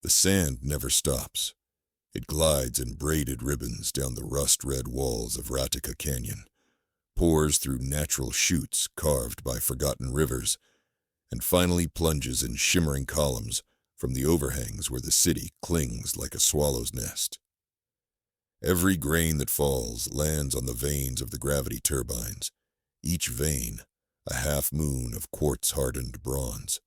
The sand never stops. It glides in braided ribbons down the rust-red walls of Ratica Canyon, pours through natural chutes carved by forgotten rivers, and finally plunges in shimmering columns from the overhangs where the city clings like a swallow's nest. Every grain that falls lands on the vanes of the gravity turbines, each vane a half-moon of quartz-hardened bronze.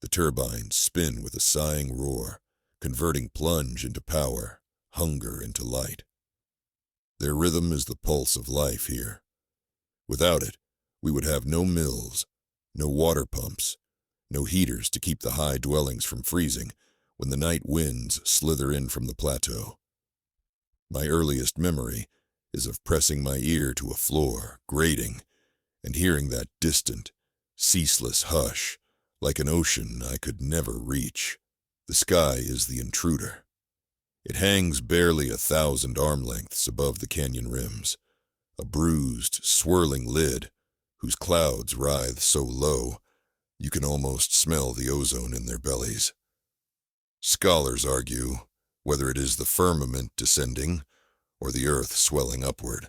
The turbines spin with a sighing roar, converting plunge into power, hunger into light. Their rhythm is the pulse of life here. Without it, we would have no mills, no water pumps, no heaters to keep the high dwellings from freezing when the night winds slither in from the plateau. My earliest memory is of pressing my ear to a floor, grating, and hearing that distant, ceaseless hush, like an ocean I could never reach. The sky is the intruder. It hangs barely 1,000 arm lengths above the canyon rims, a bruised, swirling lid whose clouds writhe so low you can almost smell the ozone in their bellies. Scholars argue whether it is the firmament descending or the earth swelling upward,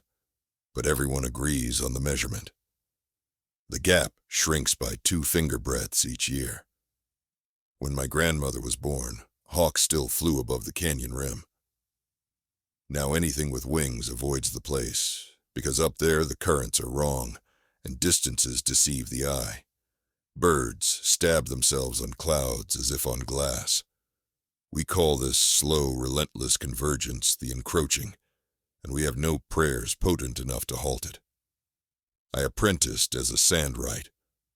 but everyone agrees on the measurement. The gap shrinks by 2 finger breadths each year. When my grandmother was born, hawks still flew above the canyon rim. Now anything with wings avoids the place, because up there the currents are wrong, and distances deceive the eye. Birds stab themselves on clouds as if on glass. We call this slow, relentless convergence the encroaching, and we have no prayers potent enough to halt it. I apprenticed as a sandwright,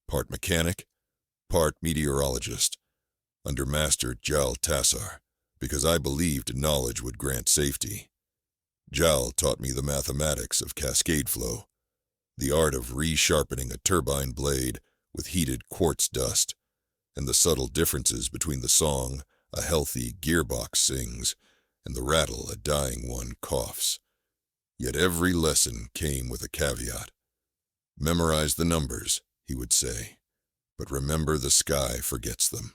part mechanic, part meteorologist, under Master Jal Tassar, because I believed knowledge would grant safety. Jal taught me the mathematics of cascade flow, the art of resharpening a turbine blade with heated quartz dust, and the subtle differences between the song a healthy gearbox sings and the rattle a dying one coughs. Yet every lesson came with a caveat. Memorize the numbers, he would say, but remember the sky forgets them.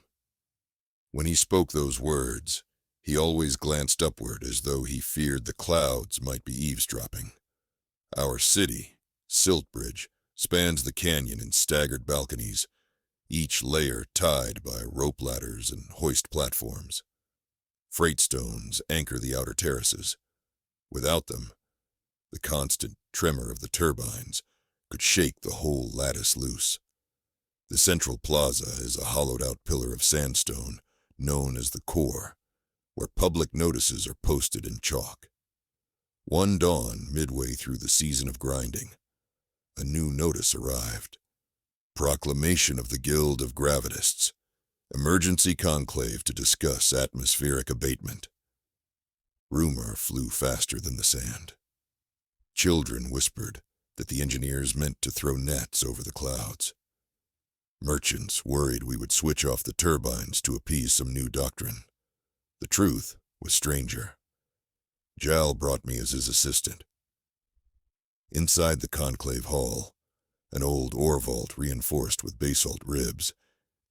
When he spoke those words, he always glanced upward as though he feared the clouds might be eavesdropping. Our city, Siltbridge, spans the canyon in staggered balconies, each layer tied by rope ladders and hoist platforms. Freight stones anchor the outer terraces. Without them, the constant tremor of the turbines could shake the whole lattice loose. The central plaza is a hollowed-out pillar of sandstone known as the core, where public notices are posted in chalk. One dawn midway through the season of grinding, a new notice arrived. Proclamation of the Guild of Gravitists. Emergency conclave to discuss atmospheric abatement. Rumor flew faster than the sand. Children whispered that the engineers meant to throw nets over the clouds. Merchants worried we would switch off the turbines to appease some new doctrine. The truth was stranger. Jal brought me as his assistant. Inside the conclave hall, an old ore vault reinforced with basalt ribs,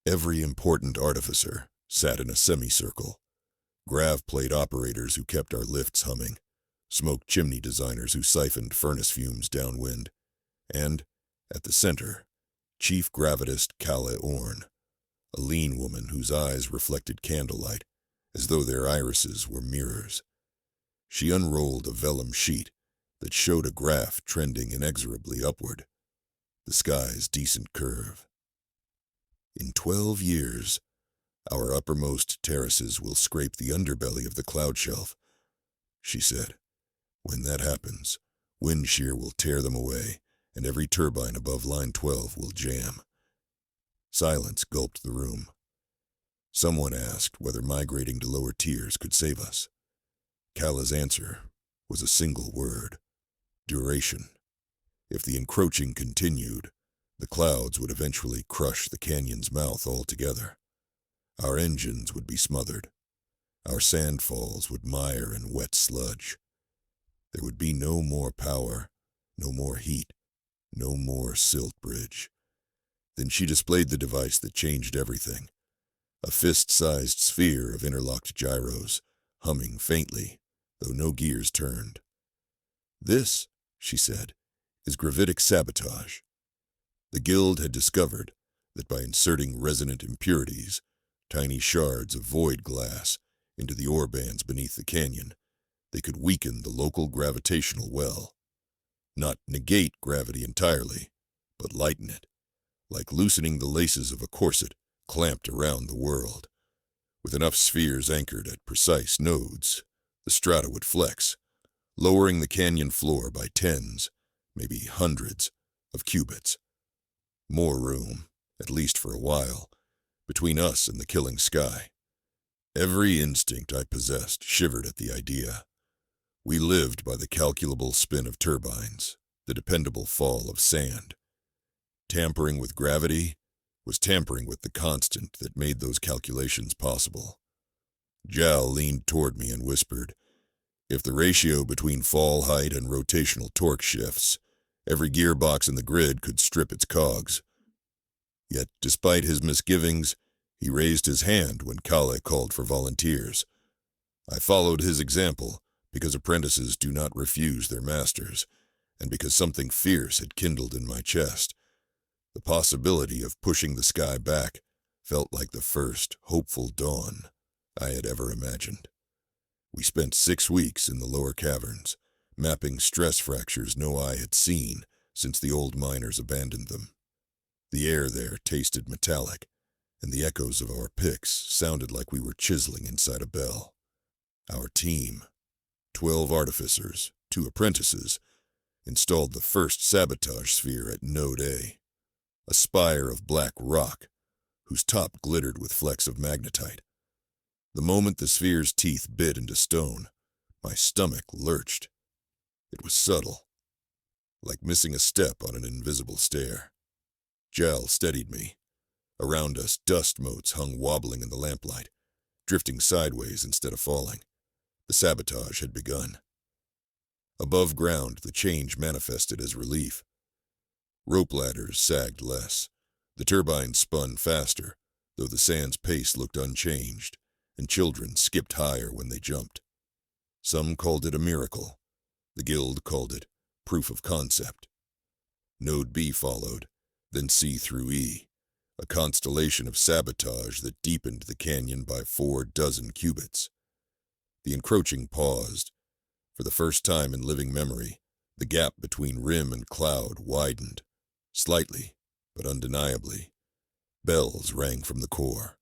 every important artificer sat in a semicircle. Grav plate operators who kept our lifts humming, smoke chimney designers who siphoned furnace fumes downwind, and, at the center, Chief Gravitist Kala Orn, a lean woman whose eyes reflected candlelight as though their irises were mirrors. She unrolled a vellum sheet that showed a graph trending inexorably upward, the sky's decent curve. In 12 years, our uppermost terraces will scrape the underbelly of the cloud shelf, she said. When that happens, wind shear will tear them away, and every turbine above line 12 will jam. Silence gulped the room. Someone asked whether migrating to lower tiers could save us. Kala's answer was a single word: duration. If the encroaching continued, the clouds would eventually crush the canyon's mouth altogether. Our engines would be smothered. Our sandfalls would mire in wet sludge. There would be no more power, no more heat, no more Siltbridge. Then she displayed the device that changed everything. a fist-sized sphere of interlocked gyros, humming faintly, though no gears turned. "This," she said, "is gravitic sabotage." The Guild had discovered that by inserting resonant impurities, tiny shards of void glass, into the ore bands beneath the canyon, they could weaken the local gravitational well. Not negate gravity entirely, but lighten it, like loosening the laces of a corset clamped around the world. With enough spheres anchored at precise nodes, the strata would flex, lowering the canyon floor by tens, maybe hundreds, of cubits. More room, at least for a while, between us and the killing sky. Every instinct I possessed shivered at the idea. We lived by the calculable spin of turbines, the dependable fall of sand. Tampering with gravity was tampering with the constant that made those calculations possible. Jal leaned toward me and whispered, "If the ratio between fall height and rotational torque shifts, every gearbox in the grid could strip its cogs." Yet, despite his misgivings, he raised his hand when Kale called for volunteers. I followed his example because apprentices do not refuse their masters, and because something fierce had kindled in my chest. The possibility of pushing the sky back felt like the first hopeful dawn I had ever imagined. We spent 6 weeks in the lower caverns, mapping stress fractures no eye had seen since the old miners abandoned them. The air there tasted metallic, and the echoes of our picks sounded like we were chiseling inside a bell. Our team, 12 artificers, 2 apprentices, installed the first sabotage sphere at Node A, a spire of black rock whose top glittered with flecks of magnetite. The moment the sphere's teeth bit into stone, my stomach lurched. It was subtle, like missing a step on an invisible stair. Jal steadied me. Around us, dust motes hung wobbling in the lamplight, drifting sideways instead of falling. The sabotage had begun. Above ground, the change manifested as relief. Rope ladders sagged less. The turbines spun faster, though the sand's pace looked unchanged, and children skipped higher when they jumped. Some called it a miracle. The Guild called it proof of concept. Node B followed, then C through E, a constellation of sabotage that deepened the canyon by 4 dozen cubits. The encroaching paused. For the first time in living memory, the gap between rim and cloud widened, slightly, but undeniably. Bells rang from the core.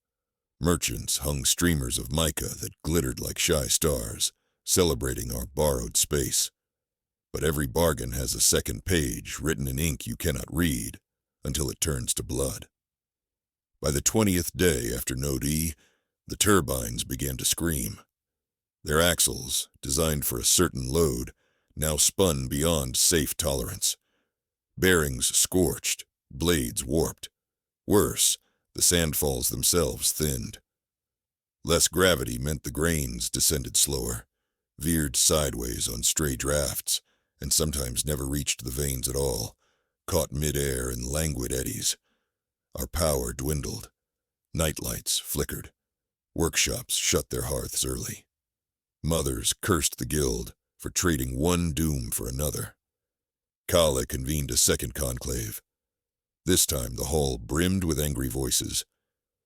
Merchants hung streamers of mica that glittered like shy stars, celebrating our borrowed space. But every bargain has a second page written in ink you cannot read until it turns to blood. By the 20th day after Node E, the turbines began to scream. Their axles, designed for a certain load, now spun beyond safe tolerance. Bearings scorched, blades warped. Worse, the sandfalls themselves thinned. Less gravity meant the grains descended slower, veered sideways on stray drafts, and sometimes never reached the veins at all, caught mid-air in languid eddies. Our power dwindled. Nightlights flickered. Workshops shut their hearths early. Mothers cursed the Guild for trading one doom for another. Kale convened a second conclave. This time the hall brimmed with angry voices.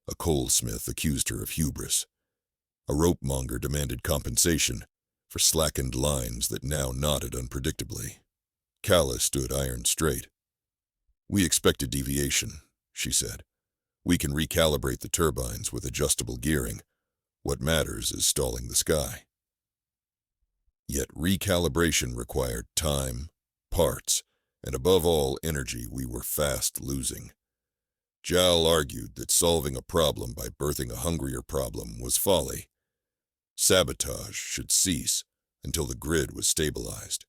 A coalsmith accused her of hubris. A ropemonger demanded compensation for slackened lines that now knotted unpredictably. Kale stood iron straight. "We expect a deviation," she said. "We can recalibrate the turbines with adjustable gearing. What matters is stalling the sky." Yet recalibration required time, parts, and above all energy we were fast losing. Jal argued that solving a problem by birthing a hungrier problem was folly. Sabotage should cease until the grid was stabilized.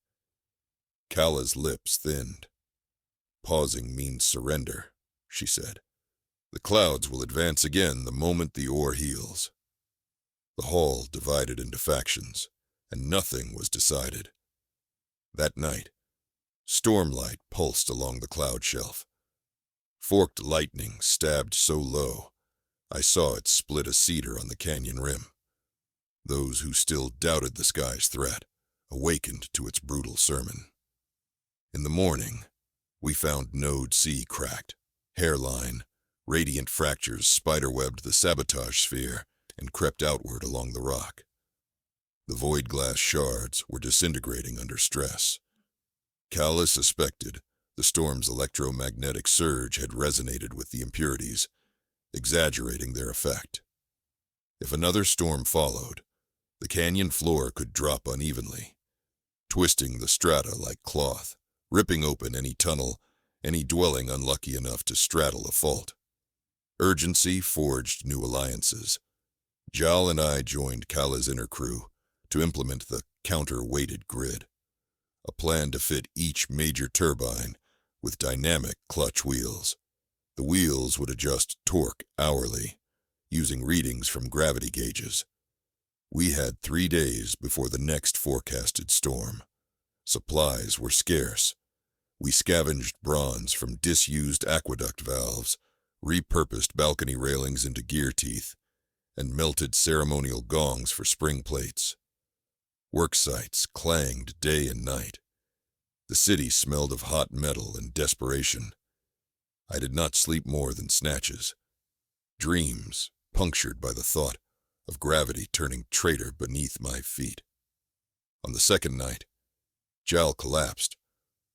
Kala's lips thinned. "Pausing means surrender," she said. "The clouds will advance again the moment the ore heals." The hall divided into factions, and nothing was decided. That night, stormlight pulsed along the cloud shelf. Forked lightning stabbed so low, I saw it split a cedar on the canyon rim. Those who still doubted the sky's threat awakened to its brutal sermon. In the morning, we found Node C cracked, hairline, radiant fractures spiderwebbed the sabotage sphere and crept outward along the rock. The void glass shards were disintegrating under stress. Calla suspected the storm's electromagnetic surge had resonated with the impurities, exaggerating their effect. If another storm followed, the canyon floor could drop unevenly, twisting the strata like cloth, ripping open any tunnel, any dwelling unlucky enough to straddle a fault. Urgency forged new alliances. Jal and I joined Calla's inner crew to implement the counter-weighted grid, a plan to fit each major turbine with dynamic clutch wheels. The wheels would adjust torque hourly, using readings from gravity gauges. We had 3 days before the next forecasted storm. Supplies were scarce. We scavenged bronze from disused aqueduct valves, repurposed balcony railings into gear teeth, and melted ceremonial gongs for spring plates. Work sites clanged day and night. The city smelled of hot metal and desperation. I did not sleep more than snatches, dreams punctured by the thought of gravity turning traitor beneath my feet. On the second night, Jal collapsed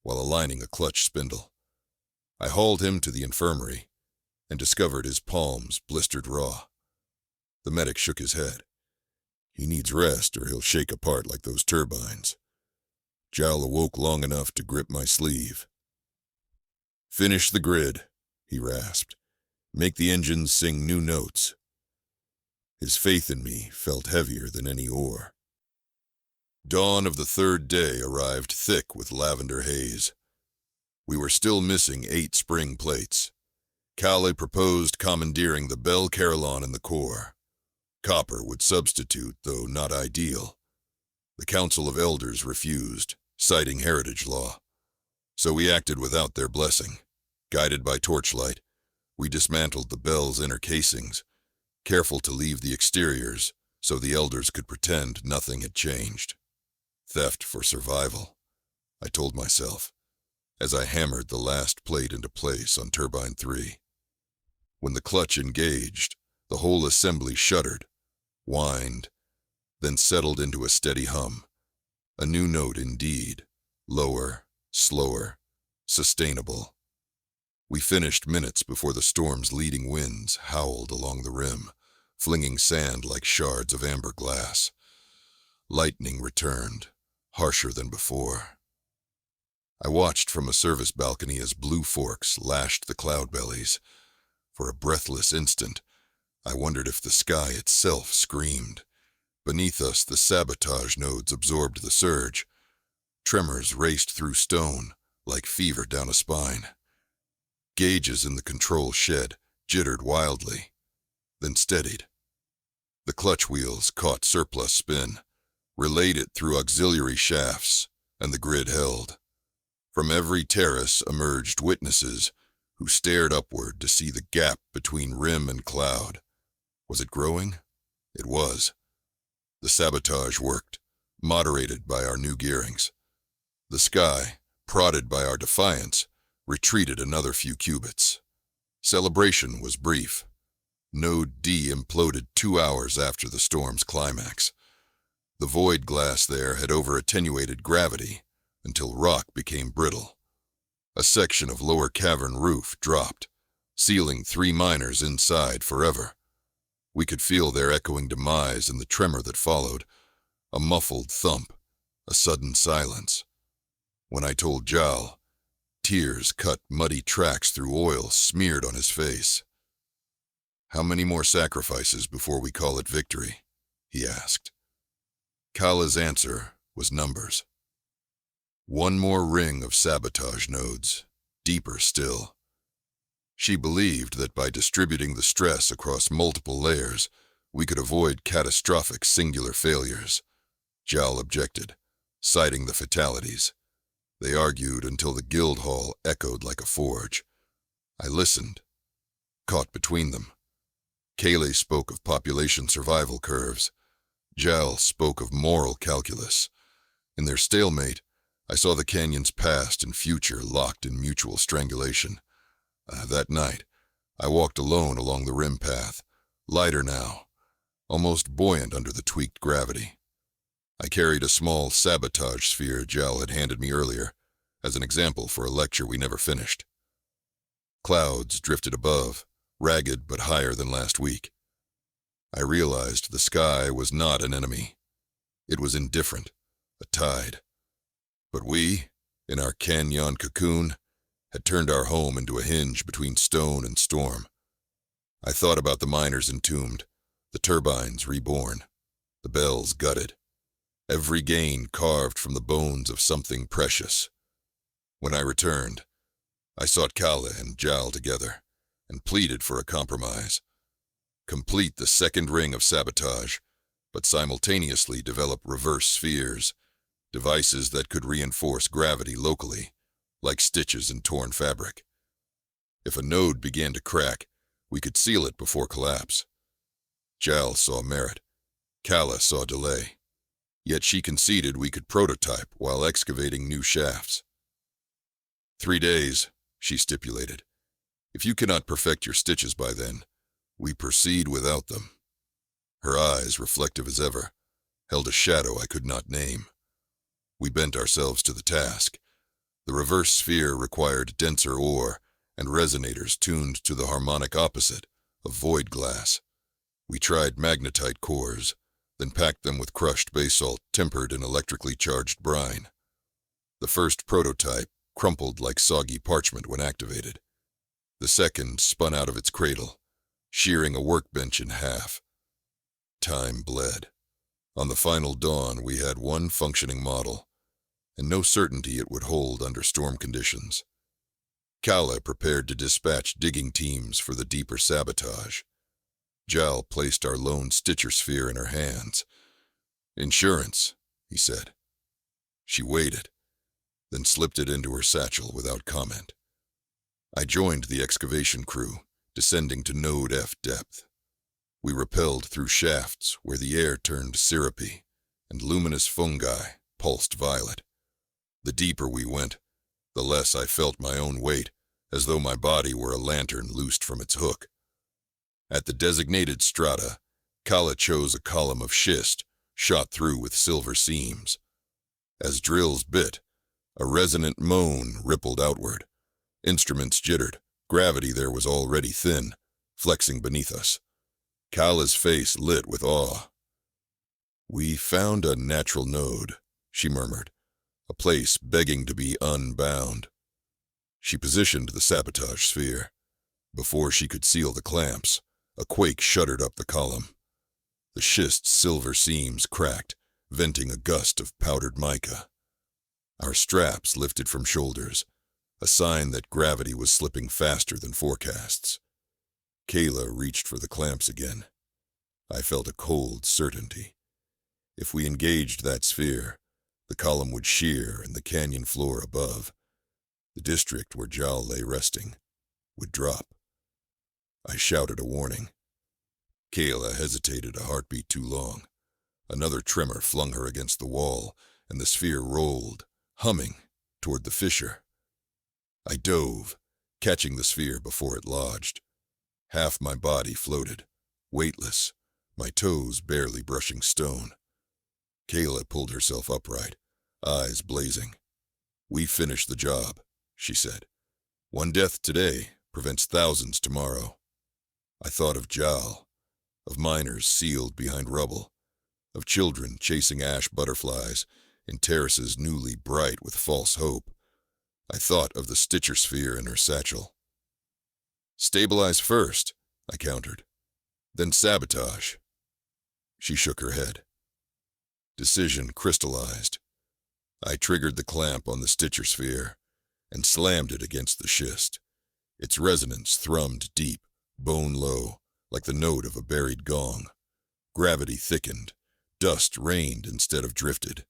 while aligning a clutch spindle. I hauled him to the infirmary and discovered his palms blistered raw. The medic shook his head. He needs rest or he'll shake apart like those turbines. Jal awoke long enough to grip my sleeve. "Finish the grid," he rasped. "Make the engines sing new notes." His faith in me felt heavier than any oar. Dawn of the third day arrived thick with lavender haze. We were still missing 8 spring plates. Calla proposed commandeering the Belle Carillon in the core. Copper would substitute, though not ideal. The Council of Elders refused, citing heritage law. So we acted without their blessing. Guided by torchlight, we dismantled the Belle's inner casings, careful to leave the exteriors so the Elders could pretend nothing had changed. Theft for survival, I told myself, as I hammered the last plate into place on Turbine 3. When the clutch engaged, the whole assembly shuddered, whined, then settled into a steady hum. A new note indeed, lower, slower, sustainable. We finished minutes before the storm's leading winds howled along the rim, flinging sand like shards of amber glass. Lightning returned, harsher than before. I watched from a service balcony as blue forks lashed the cloud bellies. For a breathless instant, I wondered if the sky itself screamed. Beneath us, the sabotage nodes absorbed the surge. Tremors raced through stone, like fever down a spine. Gauges in the control shed jittered wildly, then steadied. The clutch wheels caught surplus spin, relayed it through auxiliary shafts, and the grid held. From every terrace emerged witnesses who stared upward to see the gap between rim and cloud. Was it growing? It was. The sabotage worked, moderated by our new gearings. The sky, prodded by our defiance, retreated another few cubits. Celebration was brief. Node D imploded 2 hours after the storm's climax. The void glass there had over-attenuated gravity until rock became brittle. A section of lower cavern roof dropped, sealing 3 miners inside forever. We could feel their echoing demise in the tremor that followed, a muffled thump, a sudden silence. When I told Jal, tears cut muddy tracks through oil smeared on his face. "How many more sacrifices before we call it victory?" he asked. Calla's answer was numbers. 1 more ring of sabotage nodes, deeper still. She believed that by distributing the stress across multiple layers, we could avoid catastrophic singular failures. Jal objected, citing the fatalities. They argued until the guild hall echoed like a forge. I listened, caught between them. Kaylee spoke of population survival curves. Jal spoke of moral calculus. In their stalemate, I saw the canyon's past and future locked in mutual strangulation. That night, I walked alone along the rim path, lighter now, almost buoyant under the tweaked gravity. I carried a small sabotage sphere Jal had handed me earlier, as an example for a lecture we never finished. Clouds drifted above, ragged but higher than last week. I realized the sky was not an enemy. It was indifferent, a tide. But we, in our canyon cocoon, had turned our home into a hinge between stone and storm. I thought about the miners entombed, the turbines reborn, the bells gutted, every gain carved from the bones of something precious. When I returned, I sought Kala and Jal together, and pleaded for a compromise. Complete the second ring of sabotage, but simultaneously develop reverse spheres, devices that could reinforce gravity locally, like stitches in torn fabric. If a node began to crack, we could seal it before collapse. Jal saw merit. Kala saw delay. Yet she conceded we could prototype while excavating new shafts. 3 days, she stipulated. If you cannot perfect your stitches by then, we proceed without them. Her eyes, reflective as ever, held a shadow I could not name. We bent ourselves to the task. The reverse sphere required denser ore and resonators tuned to the harmonic opposite of void glass. We tried magnetite cores, then packed them with crushed basalt tempered in electrically charged brine. The first prototype crumpled like soggy parchment when activated. The second spun out of its cradle, shearing a workbench in half. Time bled. On the final dawn, we had one functioning model, and no certainty it would hold under storm conditions. Kala prepared to dispatch digging teams for the deeper sabotage. Jal placed our lone stitcher sphere in her hands. "Insurance," he said. She weighed it, then slipped it into her satchel without comment. I joined the excavation crew, descending to Node F depth. We rappelled through shafts where the air turned syrupy, and luminous fungi pulsed violet. The deeper we went, the less I felt my own weight, as though my body were a lantern loosed from its hook. At the designated strata, Kala chose a column of schist, shot through with silver seams. As drills bit, a resonant moan rippled outward. Instruments jittered. Gravity there was already thin, flexing beneath us. Kala's face lit with awe. "We found a natural node," she murmured, "a place begging to be unbound." She positioned the sabotage sphere. Before she could seal the clamps, a quake shuddered up the column. The schist's silver seams cracked, venting a gust of powdered mica. Our straps lifted from shoulders, a sign that gravity was slipping faster than forecasts. Kayla reached for the clamps again. I felt a cold certainty. If we engaged that sphere, the column would shear and the canyon floor above, the district where Jal lay resting, would drop. I shouted a warning. Kayla hesitated a heartbeat too long. Another tremor flung her against the wall, and the sphere rolled, humming, toward the fissure. I dove, catching the sphere before it lodged. Half my body floated, weightless, my toes barely brushing stone. Kayla pulled herself upright, eyes blazing. "We finished the job," she said. "One death today prevents thousands tomorrow." I thought of Jal, of miners sealed behind rubble, of children chasing ash butterflies in terraces newly bright with false hope. I thought of the stitcher sphere in her satchel. "Stabilize first," I countered. "Then sabotage." She shook her head. Decision crystallized. I triggered the clamp on the stitcher sphere and slammed it against the schist. Its resonance thrummed deep, bone low, like the note of a buried gong. Gravity thickened. Dust rained instead of drifted.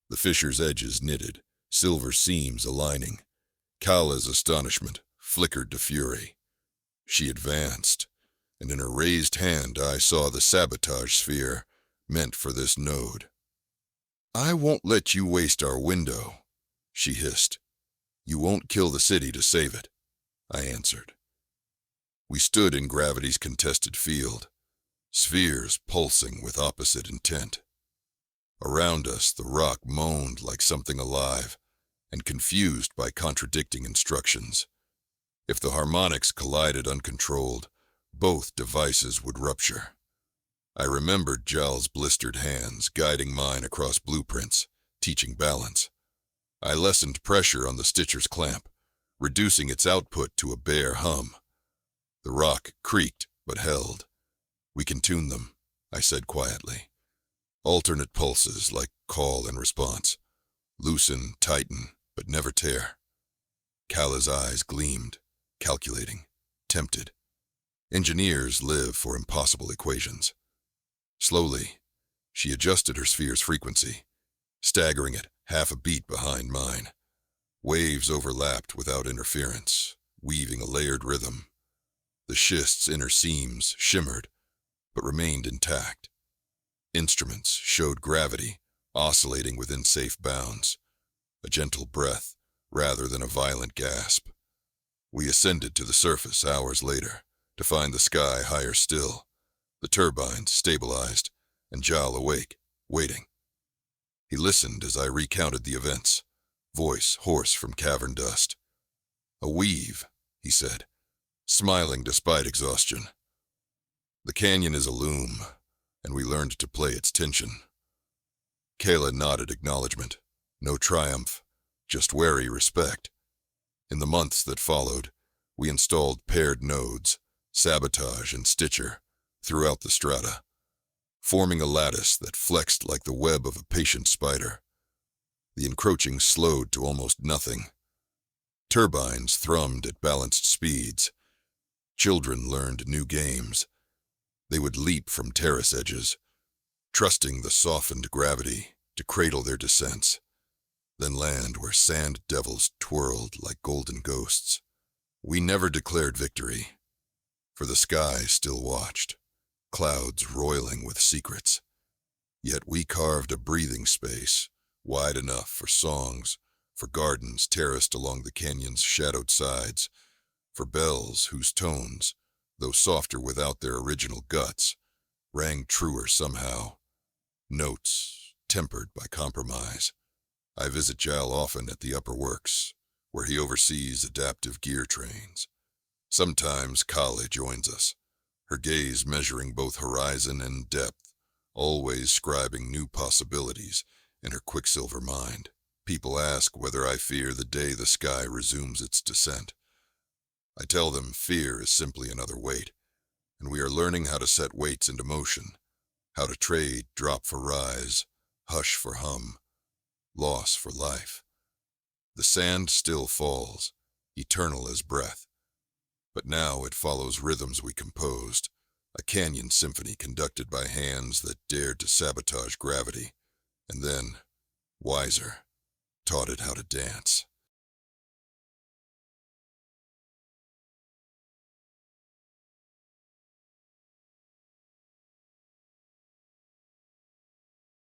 The fissure's edges knitted, silver seams aligning. Kala's astonishment flickered to fury. She advanced, and in her raised hand I saw the sabotage sphere meant for this node. "I won't let you waste our window," she hissed. "You won't kill the city to save it," I answered. We stood in gravity's contested field, spheres pulsing with opposite intent. Around us, the rock moaned like something alive and confused by contradicting instructions. If the harmonics collided uncontrolled, both devices would rupture. I remembered Jal's blistered hands guiding mine across blueprints, teaching balance. I lessened pressure on the stitcher's clamp, reducing its output to a bare hum. The rock creaked but held. "We can tune them," I said quietly. "Alternate pulses like call and response. Loosen, tighten, but never tear." Kala's eyes gleamed, calculating, tempted. Engineers live for impossible equations. Slowly, she adjusted her sphere's frequency, staggering it half a beat behind mine. Waves overlapped without interference, weaving a layered rhythm. The schist's inner seams shimmered, but remained intact. Instruments showed gravity, oscillating within safe bounds. A gentle breath, rather than a violent gasp. We ascended to the surface hours later, to find the sky higher still, the turbines stabilized, and Jal awake, waiting. He listened as I recounted the events, voice hoarse from cavern dust. "A weave," he said, smiling despite exhaustion. "The canyon is a loom, and we learned to play its tension." Kala nodded acknowledgement. No triumph, just wary respect. In the months that followed, we installed paired nodes, sabotage and stitcher, throughout the strata, forming a lattice that flexed like the web of a patient spider. The encroaching slowed to almost nothing. Turbines thrummed at balanced speeds. Children learned new games. They would leap from terrace edges, trusting the softened gravity to cradle their descents, then land where sand devils twirled like golden ghosts. We never declared victory, for the sky still watched, clouds roiling with secrets. Yet we carved a breathing space, wide enough for songs, for gardens terraced along the canyon's shadowed sides, for bells whose tones, though softer without their original guts, rang truer somehow. Notes tempered by compromise. I visit Jal often at the upper works, where he oversees adaptive gear trains. Sometimes Kala joins us, her gaze measuring both horizon and depth, always scribing new possibilities in her quicksilver mind. People ask whether I fear the day the sky resumes its descent. I tell them fear is simply another weight, and we are learning how to set weights into motion, how to trade drop for rise, hush for hum, loss for life. The sand still falls, eternal as breath, but now it follows rhythms we composed, a canyon symphony conducted by hands that dared to sabotage gravity, and then, wiser, taught it how to dance.